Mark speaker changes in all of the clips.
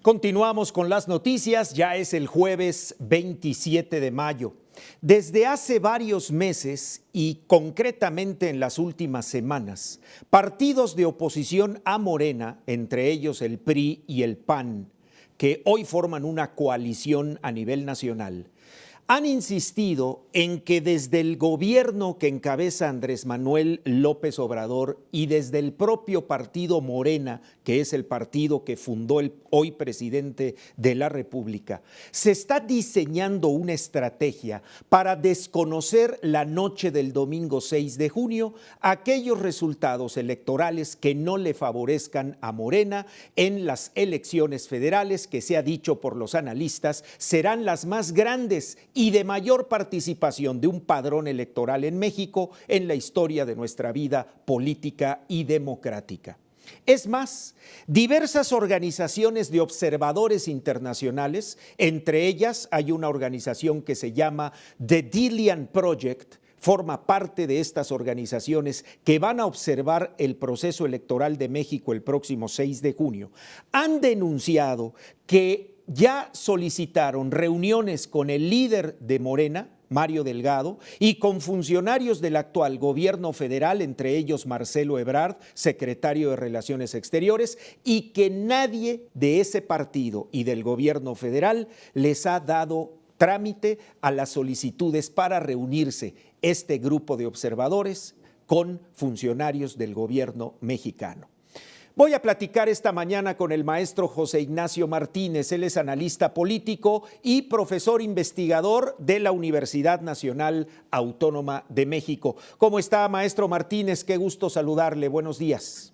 Speaker 1: Continuamos con las noticias, ya es el jueves 27 de mayo. Desde hace varios meses y concretamente en las últimas semanas, partidos de oposición a Morena, entre ellos el PRI y el PAN, que hoy forman una coalición a nivel nacional, han insistido en que desde el gobierno que encabeza Andrés Manuel López Obrador y desde el propio partido Morena, que es el partido que fundó el hoy presidente de la República, se está diseñando una estrategia para desconocer la noche del domingo 6 de junio aquellos resultados electorales que no le favorezcan a Morena en las elecciones federales que, se ha dicho por los analistas, serán las más grandes y de mayor participación de un padrón electoral en México en la historia de nuestra vida política y democrática. Es más, diversas organizaciones de observadores internacionales, entre ellas hay una organización que se llama The Delian Project, forma parte de estas organizaciones que van a observar el proceso electoral de México el próximo 6 de junio, han denunciado que ya solicitaron reuniones con el líder de Morena, Mario Delgado, y con funcionarios del actual gobierno federal, entre ellos Marcelo Ebrard, secretario de Relaciones Exteriores, y que nadie de ese partido y del gobierno federal les ha dado trámite a las solicitudes para reunirse este grupo de observadores con funcionarios del gobierno mexicano. Voy a platicar esta mañana con el maestro José Ignacio Martínez. Él es analista político y profesor investigador de la Universidad Nacional Autónoma de México. ¿Cómo está, maestro Martínez? Qué gusto saludarle. Buenos días.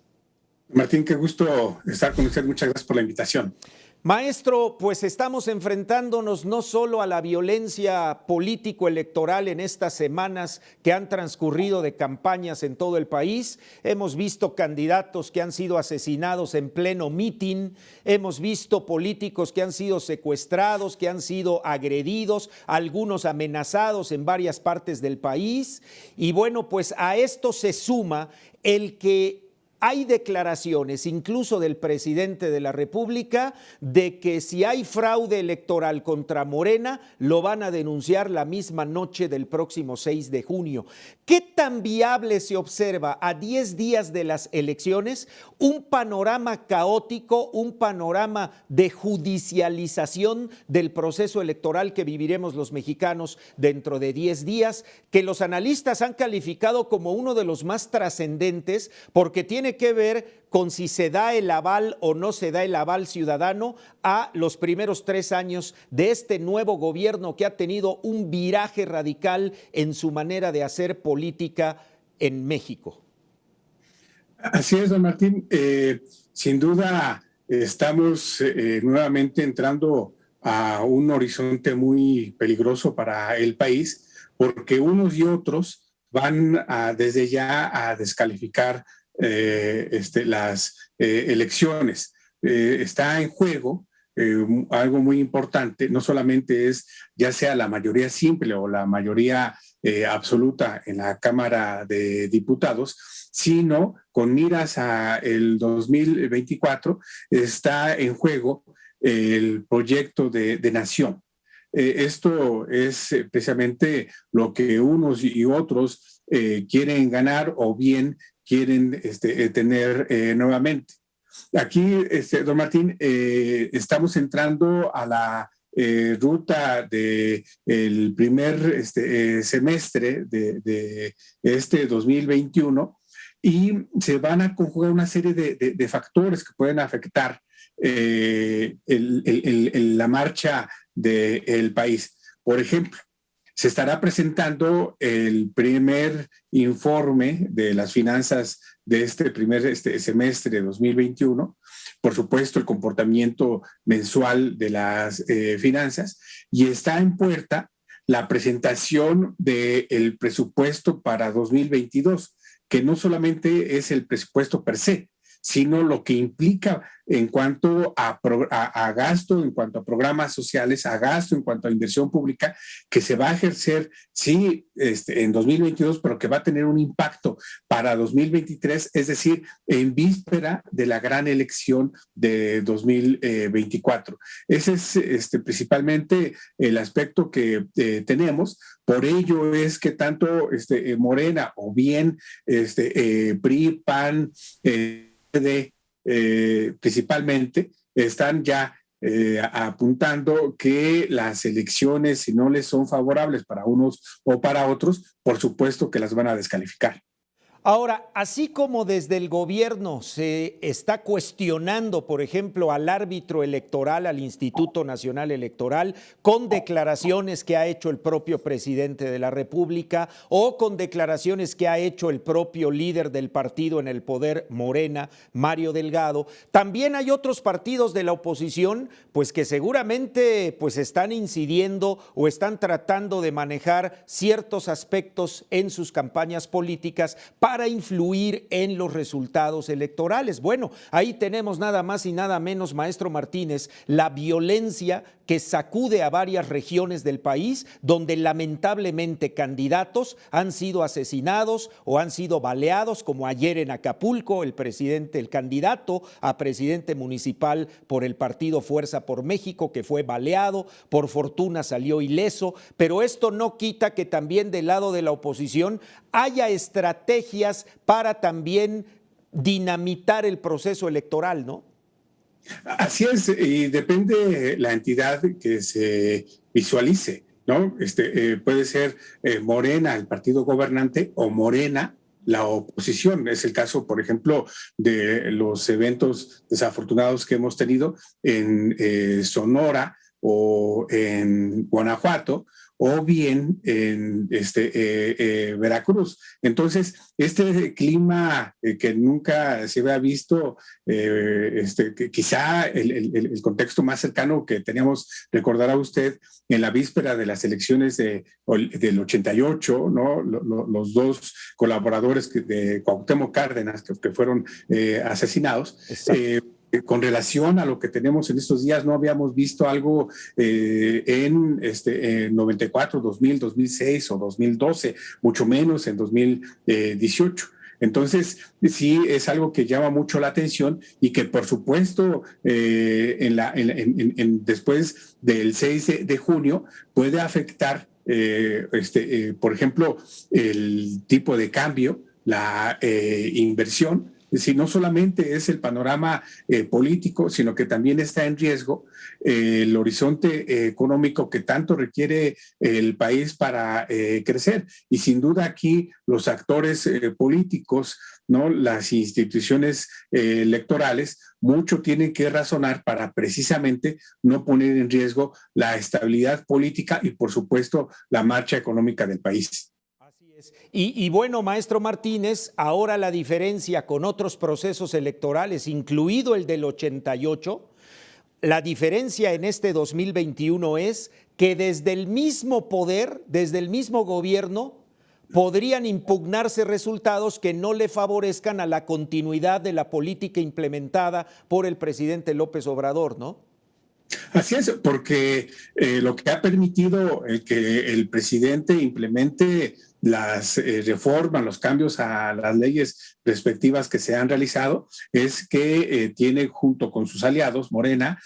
Speaker 2: Martín, qué gusto estar con usted. Muchas gracias por la invitación.
Speaker 1: Maestro, pues estamos enfrentándonos no solo a la violencia político-electoral en estas semanas que han transcurrido de campañas en todo el país. Hemos visto candidatos que han sido asesinados en pleno mitin, hemos visto políticos que han sido secuestrados, que han sido agredidos, algunos amenazados en varias partes del país. Y bueno, pues a esto se suma el que hay declaraciones, incluso del presidente de la República, de que si hay fraude electoral contra Morena, lo van a denunciar la misma noche del próximo 6 de junio. ¿Qué tan viable se observa a 10 días de las elecciones un panorama caótico, un panorama de judicialización del proceso electoral que viviremos los mexicanos dentro de 10 días, que los analistas han calificado como uno de los más trascendentes porque tiene que ver con si se da el aval o no se da el aval ciudadano a los primeros 3 años de este nuevo gobierno que ha tenido un viraje radical en su manera de hacer política en México?
Speaker 2: Así es, don Martín. Sin duda estamos nuevamente entrando a un horizonte muy peligroso para el país porque unos y otros van desde ya a descalificar las elecciones. Está en juego algo muy importante, no solamente es ya sea la mayoría simple o la mayoría absoluta en la Cámara de Diputados, sino con miras a el 2024 está en juego el proyecto de nación. Esto es precisamente lo que unos y otros quieren ganar o bien quieren tener nuevamente. Aquí, don Martín, estamos entrando a la ruta del primer semestre de este 2021 y se van a conjugar una serie de factores que pueden afectar la marcha del país. Por ejemplo, se estará presentando el primer informe de las finanzas de este primer semestre de 2021, por supuesto el comportamiento mensual de las finanzas, y está en puerta la presentación del presupuesto para 2022, que no solamente es el presupuesto per se, sino lo que implica en cuanto a gasto, en cuanto a programas sociales, a gasto, en cuanto a inversión pública, que se va a ejercer, sí, en 2022, pero que va a tener un impacto para 2023, es decir, en víspera de la gran elección de 2024. Ese es principalmente el aspecto que tenemos. Por ello es que tanto Morena o bien PRI, PAN, principalmente, están ya apuntando que las elecciones, si no les son favorables para unos o para otros, por supuesto que las van a descalificar.
Speaker 1: Ahora, así como desde el gobierno se está cuestionando, por ejemplo, al árbitro electoral, al Instituto Nacional Electoral, con declaraciones que ha hecho el propio presidente de la República o con declaraciones que ha hecho el propio líder del partido en el poder, Morena, Mario Delgado, también hay otros partidos de la oposición, pues que seguramente pues están incidiendo o están tratando de manejar ciertos aspectos en sus campañas políticas para influir en los resultados electorales. Bueno, ahí tenemos nada más y nada menos, maestro Martínez, la violencia que sacude a varias regiones del país, donde lamentablemente candidatos han sido asesinados o han sido baleados, como ayer en Acapulco, el candidato a presidente municipal por el partido Fuerza por México, que fue baleado, por fortuna salió ileso, pero esto no quita que también del lado de la oposición haya estrategias para también dinamitar el proceso electoral, ¿no?
Speaker 2: Así es, y depende la entidad que se visualice, ¿no? Puede ser Morena, el partido gobernante, o Morena, la oposición. Es el caso, por ejemplo, de los eventos desafortunados que hemos tenido en Sonora o en Guanajuato, o bien en Veracruz. Entonces, este clima que nunca se había visto, que quizá el contexto más cercano que teníamos, recordará usted, en la víspera de las elecciones del 88, ¿no? Los dos colaboradores de Cuauhtémoc Cárdenas que fueron asesinados. Con relación a lo que tenemos en estos días, no habíamos visto algo en 94, 2000, 2006 o 2012, mucho menos en 2018. Entonces, sí es algo que llama mucho la atención y que, por supuesto, después del 6 de junio puede afectar, por ejemplo, el tipo de cambio, la inversión. Es decir, no solamente es el panorama político, sino que también está en riesgo el horizonte económico que tanto requiere el país para crecer. Y sin duda aquí los actores políticos, ¿no? Las instituciones electorales, mucho tienen que razonar para precisamente no poner en riesgo la estabilidad política y, por supuesto, la marcha económica del país.
Speaker 1: Y bueno, maestro Martínez, ahora la diferencia con otros procesos electorales, incluido el del 88, la diferencia en este 2021 es que desde el mismo poder, desde el mismo gobierno, podrían impugnarse resultados que no le favorezcan a la continuidad de la política implementada por el presidente López Obrador, ¿no?
Speaker 2: Así es, porque lo que ha permitido que el presidente implemente las reformas, los cambios a las leyes respectivas que se han realizado, es que tiene junto con sus aliados, Morena,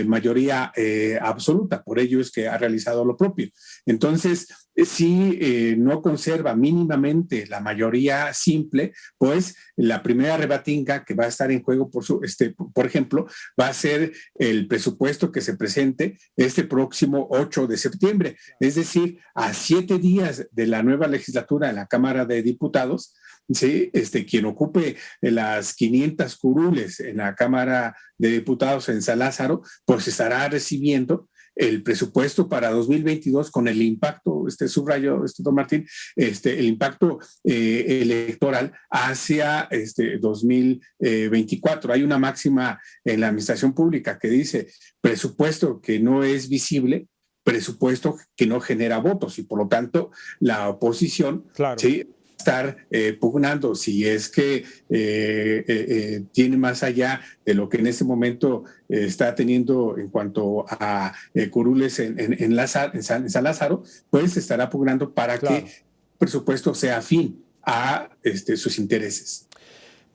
Speaker 2: mayoría absoluta. Por ello es que ha realizado lo propio. Entonces, si no conserva mínimamente la mayoría simple, pues la primera rebatinga que va a estar en juego, por ejemplo, va a ser el presupuesto que se presente este próximo 8 de septiembre. Es decir, a 7 días de la nueva legislatura en la Cámara de Diputados, ¿sí? Quien ocupe las 500 curules en la Cámara de Diputados en San Lázaro, pues estará recibiendo el presupuesto para 2022 con el impacto, subrayo, don Martín, el impacto electoral hacia 2024. Hay una máxima en la administración pública que dice presupuesto que no es visible, presupuesto que no genera votos, y por lo tanto la oposición,
Speaker 1: claro,
Speaker 2: ¿sí?, estar pugnando si es que tiene más allá de lo que en este momento está teniendo en cuanto a curules en San Lázaro, pues estará pugnando para
Speaker 1: Claro.
Speaker 2: que el presupuesto sea afín a sus intereses.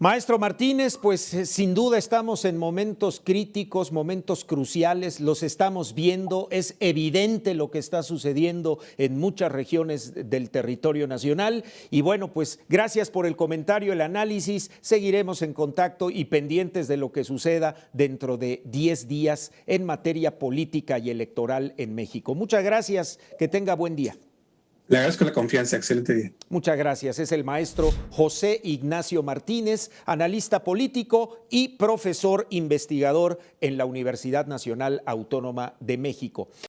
Speaker 1: Maestro Martínez, pues sin duda estamos en momentos críticos, momentos cruciales, los estamos viendo, es evidente lo que está sucediendo en muchas regiones del territorio nacional y bueno, pues gracias por el comentario, el análisis, seguiremos en contacto y pendientes de lo que suceda dentro de 10 días en materia política y electoral en México. Muchas gracias, que tenga buen día.
Speaker 2: Le agradezco la confianza, excelente día.
Speaker 1: Muchas gracias. Es el maestro José Ignacio Martínez, analista político y profesor investigador en la Universidad Nacional Autónoma de México.